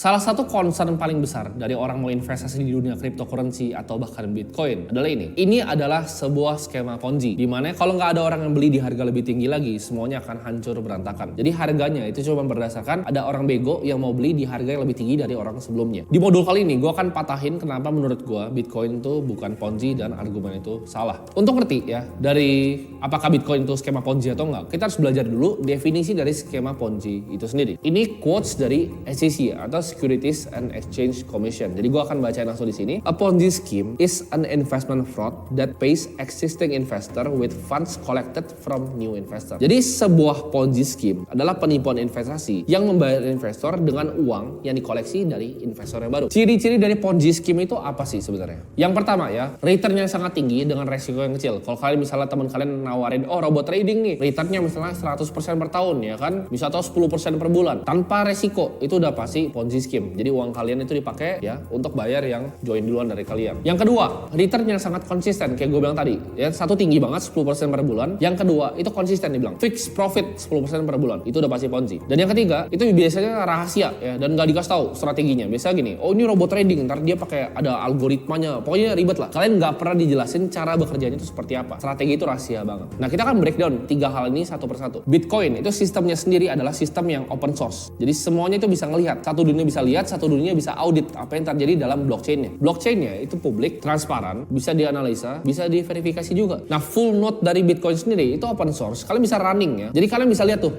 Salah satu concern paling besar dari orang mau investasi di dunia cryptocurrency atau bahkan Bitcoin adalah ini. Ini adalah sebuah skema Ponzi, di mana kalau nggak ada orang yang beli di harga lebih tinggi lagi, semuanya akan hancur berantakan. Jadi harganya itu cuma berdasarkan ada orang bego yang mau beli di harga yang lebih tinggi dari orang sebelumnya. Di modul kali ini, gue akan patahin kenapa menurut gue Bitcoin itu bukan Ponzi dan argumen itu salah. Untuk ngerti ya, dari apakah Bitcoin itu skema Ponzi atau enggak, kita harus belajar dulu definisi dari skema Ponzi itu sendiri. Ini quotes dari SEC atau Securities and Exchange Commission. Jadi gue akan bacain langsung di sini. A Ponzi scheme is an investment fraud that pays existing investor with funds collected from new investor. Jadi sebuah Ponzi scheme adalah penipuan investasi yang membayar investor dengan uang yang dikoleksi dari investor yang baru. Ciri-ciri dari Ponzi scheme itu apa sih sebenarnya? Yang pertama ya, returnnya sangat tinggi dengan resiko yang kecil. Kalau kalian misalnya teman kalian nawarin, oh robot trading nih, returnnya misalnya 100% per tahun ya kan, bisa atau 10% per bulan tanpa resiko, itu udah pasti Ponzi scheme. Jadi uang kalian itu dipakai ya untuk bayar yang join duluan dari kalian. Yang kedua, return yang sangat konsisten kayak gue bilang tadi. Ya, satu tinggi banget 10% per bulan. Yang kedua, itu konsisten dibilang. Fixed profit 10% per bulan. Itu udah pasti Ponzi. Dan yang ketiga, itu biasanya rahasia ya dan nggak dikasih tahu strateginya. Biasa gini, oh ini robot trading, ntar dia pakai ada algoritmanya. Pokoknya ribet lah. Kalian nggak pernah dijelasin cara bekerjanya itu seperti apa. Strategi itu rahasia banget. Nah, kita akan breakdown tiga hal ini satu persatu. Bitcoin itu sistemnya sendiri adalah sistem yang open source. Jadi semuanya itu bisa ngelihat. Satu dunia bisa lihat, satu dunia bisa audit apa yang terjadi dalam blockchainnya. Blockchainnya itu publik, transparan, bisa dianalisa, bisa diverifikasi juga. Nah, full node dari Bitcoin sendiri itu open source. Kalian bisa running ya. Jadi kalian bisa lihat tuh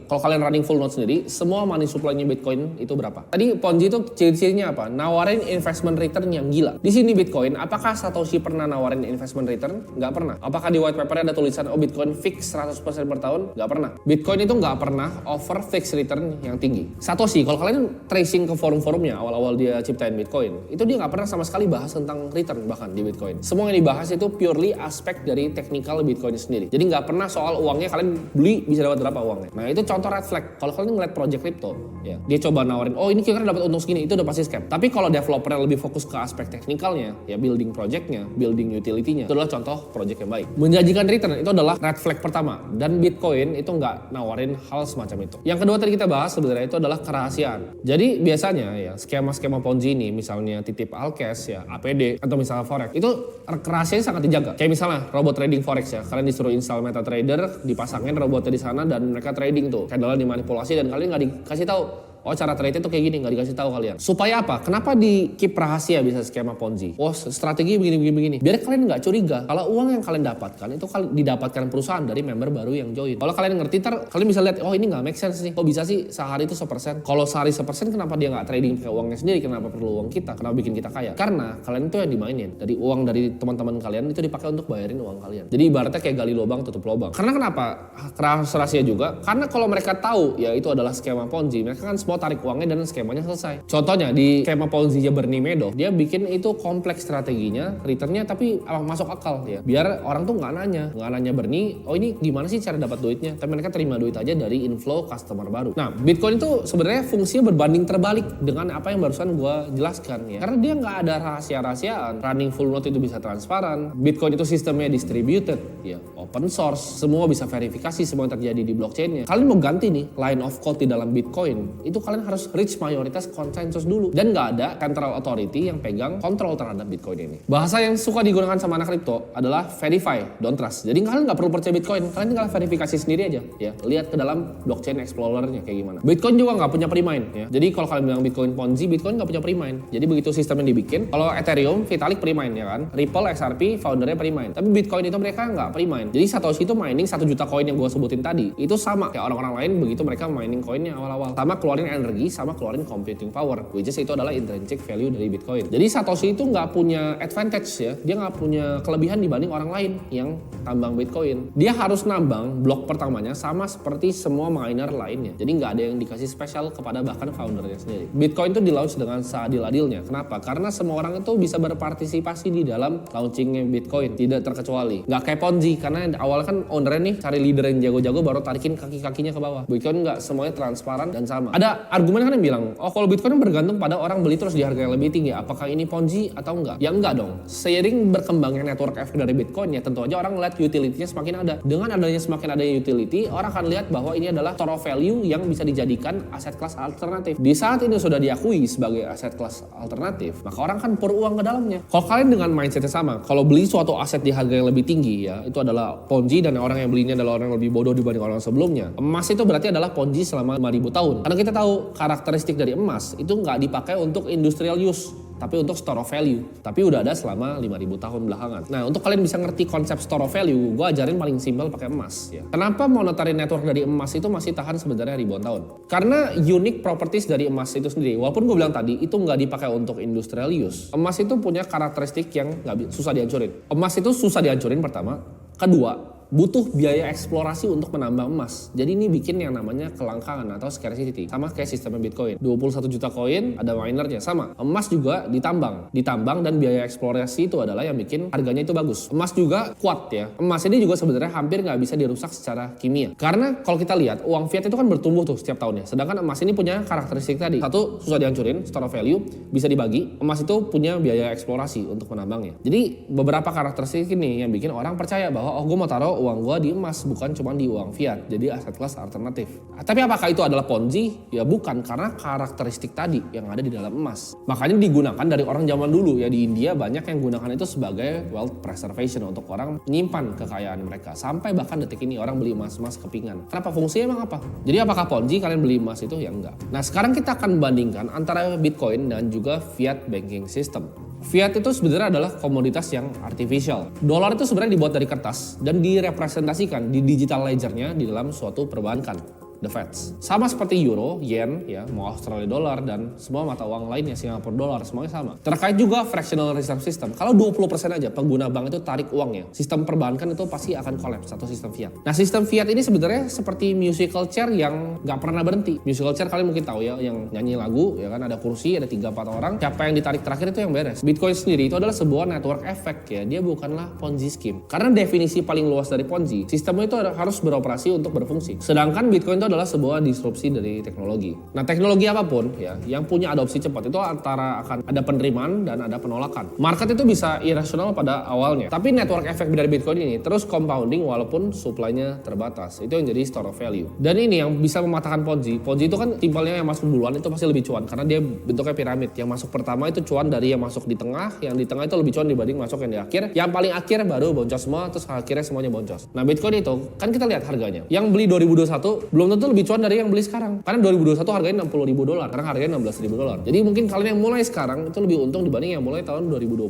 kalau kalian running full node sendiri, semua money supply-nya Bitcoin itu berapa. Tadi Ponzi itu ciri-cirinya apa? Nawarin investment return yang gila. Di sini Bitcoin, apakah Satoshi pernah nawarin investment return? Nggak pernah. Apakah di white paper ada tulisan Bitcoin fix 100% per tahun? Nggak pernah. Bitcoin itu nggak pernah offer fixed return yang tinggi. Satoshi, kalau kalian tracing ke forum-forumnya awal-awal dia ciptain Bitcoin, itu dia nggak pernah sama sekali bahas tentang return bahkan di Bitcoin. Semua yang dibahas itu purely aspek dari technical Bitcoin sendiri. Jadi nggak pernah soal uangnya kalian beli bisa dapat berapa uangnya. Nah itu contoh red flag. Kalau kalian ngeliat project crypto, ya dia coba nawarin, oh ini kira-kira dapat untung segini, itu udah pasti scam. Tapi kalau developer lebih fokus ke aspek teknikalnya, ya building projectnya, building utility-nya, itu adalah contoh project yang baik. Menjanjikan return itu adalah red flag pertama. Dan Bitcoin itu nggak nawarin hal semacam itu. Yang kedua tadi kita bahas sebenarnya itu adalah kerahasiaan. Jadi biasanya ya skema-skema Ponzi ini, misalnya titip Alcash ya, APD atau misalnya Forex, itu kerahasiaannya sangat dijaga. Kayak misalnya robot trading Forex ya, kalian disuruh install MetaTrader, dipasangin robotnya di sana dan mereka trading tuh, candle dimanipulasi dan kalian nggak dikasih tahu. Oh cara trade itu kayak gini, nggak dikasih tahu kalian. Supaya apa? Kenapa di keep rahasia bisa skema Ponzi? Oh strategi begini. Biar kalian nggak curiga kalau uang yang kalian dapatkan itu didapatkan perusahaan dari member baru yang join. Kalau kalian ngerti kalian bisa lihat, oh ini nggak make sense nih. Kok bisa sih sehari itu 1%? Kalau sehari 1%, kenapa dia nggak trading pakai uangnya sendiri? Kenapa perlu uang kita? Kenapa bikin kita kaya? Karena kalian itu yang dimainin. Dari uang dari teman-teman kalian itu dipakai untuk bayarin uang kalian. Jadi ibaratnya kayak gali lubang tutup lubang. Karena kenapa? Rahasia juga. Karena kalau mereka tahu ya itu adalah skema Ponzi, mereka kan mau tarik uangnya dan skemanya selesai. Contohnya di skema Ponzi-nya Bernie Madoff, dia bikin itu kompleks strateginya, returnnya tapi masuk akal ya. Biar orang tuh nggak nanya Bernie, oh ini gimana sih cara dapat duitnya? Tapi mereka terima duit aja dari inflow customer baru. Nah, Bitcoin itu sebenarnya fungsinya berbanding terbalik dengan apa yang barusan gue jelaskan ya. Karena dia nggak ada rahasia-rahasiaan. Running full node itu bisa transparan. Bitcoin itu sistemnya distributed ya, open source. Semua bisa verifikasi semua yang terjadi di blockchainnya. Kalian mau ganti nih line of code di dalam Bitcoin, itu kalian harus reach mayoritas konsensus dulu. Dan nggak ada central authority yang pegang kontrol terhadap Bitcoin ini. Bahasa yang suka digunakan sama anak kripto adalah verify, don't trust. Jadi kalian nggak perlu percaya Bitcoin, kalian tinggal verifikasi sendiri aja ya. Lihat ke dalam blockchain explorer-nya kayak gimana. Bitcoin juga nggak punya pre-mine ya. Jadi kalau kalian bilang Bitcoin Ponzi, Bitcoin nggak punya pre-mine. Jadi begitu sistemnya dibikin, kalau Ethereum, Vitalik pre-mine ya kan. Ripple, XRP, foundernya pre-mine. Tapi Bitcoin itu mereka nggak pre-mine. Jadi Satoshi itu mining 1 juta koin yang gue sebutin tadi. Itu sama kayak orang-orang lain begitu mereka mining koinnya awal-awal. Sama keluarin energi, sama keluarin computing power, which is itu adalah intrinsic value dari Bitcoin. Jadi Satoshi itu nggak punya advantage ya, dia nggak punya kelebihan dibanding orang lain yang tambang Bitcoin. Dia harus nambang blok pertamanya sama seperti semua miner lainnya. Jadi nggak ada yang dikasih spesial kepada bahkan foundernya sendiri. Bitcoin itu di-launch dengan seadil-adilnya. Kenapa? Karena semua orang itu bisa berpartisipasi di dalam launchingnya Bitcoin, tidak terkecuali. Nggak kayak Ponzi, karena awalnya kan ownernya nih cari leader yang jago-jago baru tarikin kaki-kakinya ke bawah. Bitcoin nggak, semuanya transparan dan sama. Ada Ada argumen kan yang bilang, oh kalau Bitcoin bergantung pada orang beli terus di harga yang lebih tinggi. Apakah ini Ponzi atau enggak? Ya enggak dong. Seiring berkembangnya network effect dari Bitcoin ya tentu aja orang lihat utility-nya semakin ada. Dengan adanya semakin adanya utility, orang akan lihat bahwa ini adalah store of value yang bisa dijadikan aset kelas alternatif. Di saat ini sudah diakui sebagai aset kelas alternatif, maka orang kan pour uang ke dalamnya. Kalau kalian dengan mindsetnya sama, kalau beli suatu aset di harga yang lebih tinggi ya, itu adalah Ponzi dan orang yang belinya adalah orang yang lebih bodoh dibanding orang sebelumnya. Emas itu berarti adalah Ponzi selama 5000 tahun. Karena kita tahu karakteristik dari emas itu nggak dipakai untuk industrial use, tapi untuk store of value. Tapi udah ada selama 5000 tahun belakangan. Nah, untuk kalian bisa ngerti konsep store of value, gue ajarin paling simpel pakai emas ya. Kenapa monetary network dari emas itu masih tahan sebenarnya ribuan tahun? Karena unique properties dari emas itu sendiri. Walaupun gue bilang tadi itu nggak dipakai untuk industrial use, emas itu punya karakteristik yang nggak susah dihancurin. Emas itu susah dihancurin pertama. Kedua, butuh biaya eksplorasi untuk menambang emas. Jadi ini bikin yang namanya kelangkaan atau scarcity. Sama kayak sistemnya Bitcoin. 21 juta koin, ada minernya. Sama. Emas juga ditambang. Ditambang dan biaya eksplorasi itu adalah yang bikin harganya itu bagus. Emas juga kuat ya. Emas ini juga sebenarnya hampir nggak bisa dirusak secara kimia. Karena kalau kita lihat, uang fiat itu kan bertumbuh tuh setiap tahunnya. Sedangkan emas ini punya karakteristik tadi. Satu, susah dihancurin, store of value, bisa dibagi. Emas itu punya biaya eksplorasi untuk menambangnya. Jadi beberapa karakteristik ini yang bikin orang percaya bahwa gue mau taruh uang gue di emas, bukan cuma di uang fiat. Jadi aset kelas alternatif. Tapi apakah itu adalah Ponzi? Ya bukan, karena karakteristik tadi yang ada di dalam emas. Makanya digunakan dari orang zaman dulu ya. Di India banyak yang gunakan itu sebagai wealth preservation, untuk orang menyimpan kekayaan mereka. Sampai bahkan detik ini orang beli emas-emas kepingan. Kenapa? Fungsinya emang apa? Jadi apakah Ponzi kalian beli emas itu? Ya enggak. Nah sekarang kita akan bandingkan antara Bitcoin dan juga fiat banking system. Fiat itu sebenarnya adalah komoditas yang artificial. Dolar itu sebenarnya dibuat dari kertas dan direpresentasikan di digital ledgernya di dalam suatu perbankan, the Feds. Sama seperti euro, yen, ya, mau Australia dollar dan semua mata uang lainnya, Singapura dollar, semuanya sama. Terkait juga fractional reserve system. Kalau 20% aja pengguna bank itu tarik uangnya, sistem perbankan itu pasti akan collapse atau sistem fiat. Nah, sistem fiat ini sebenarnya seperti musical chair yang nggak pernah berhenti. Musical chair kalian mungkin tahu ya, yang nyanyi lagu, ya kan, ada kursi, ada 3-4 orang. Siapa yang ditarik terakhir itu yang beres. Bitcoin sendiri itu adalah sebuah network effect ya, dia bukanlah Ponzi scheme. Karena definisi paling luas dari Ponzi, sistemnya itu harus beroperasi untuk berfungsi. Sedangkan Bitcoin itu adalah sebuah disrupsi dari teknologi. Nah, teknologi apapun ya yang punya adopsi cepat itu antara akan ada penerimaan dan ada penolakan. Market itu bisa irasional pada awalnya, tapi network effect dari Bitcoin ini terus compounding walaupun supply-nya terbatas. Itu yang jadi store of value. Dan ini yang bisa mematahkan Ponzi. Ponzi itu kan timpalnya yang masuk duluan itu pasti lebih cuan karena dia bentuknya piramid. Yang masuk pertama itu cuan dari yang masuk di tengah, yang di tengah itu lebih cuan dibanding masuk yang di akhir. Yang paling akhir baru boncos semua, terus akhirnya semuanya boncos. Nah, Bitcoin itu kan kita lihat harganya. Yang beli 2021 belum tentu lebih cuan dari yang beli sekarang. Karena 2021 harganya $60.000, sekarang harganya $16.000. Jadi mungkin kalian yang mulai sekarang itu lebih untung dibanding yang mulai tahun 2020,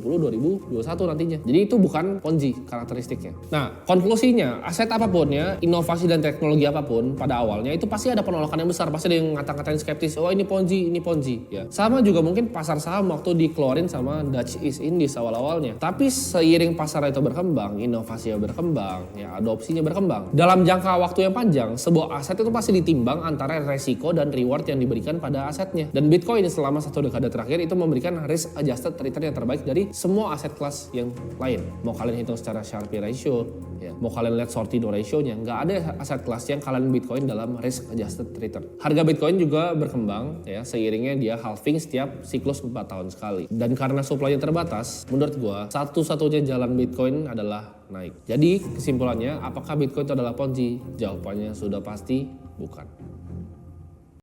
2021 nantinya. Jadi itu bukan Ponzi karakteristiknya. Nah, konklusinya, aset apapun ya, inovasi dan teknologi apapun pada awalnya itu pasti ada penolakan yang besar. Pasti ada yang ngata-ngatain skeptis, oh ini Ponzi ya. Sama juga mungkin pasar saham waktu dikeluarin sama Dutch East Indies awal-awalnya. Tapi seiring pasar itu berkembang, inovasinya berkembang, ya adopsinya berkembang. Dalam jangka waktu yang panjang, sebuah aset itu pasti ditimbang antara resiko dan reward yang diberikan pada asetnya. Dan Bitcoin selama 1 dekade terakhir itu memberikan risk adjusted return yang terbaik dari semua aset kelas yang lain. Mau kalian hitung secara Sharpe ratio, ya, mau kalian lihat Sortino ratio-nya, nggak ada aset kelas yang kalian Bitcoin dalam risk adjusted return. Harga Bitcoin juga berkembang ya seiringnya dia halving setiap siklus 4 tahun sekali. Dan karena supply-nya terbatas, menurut gua satu-satunya jalan Bitcoin adalah naik. Jadi kesimpulannya, apakah Bitcoin itu adalah Ponzi? Jawabannya sudah pasti bukan.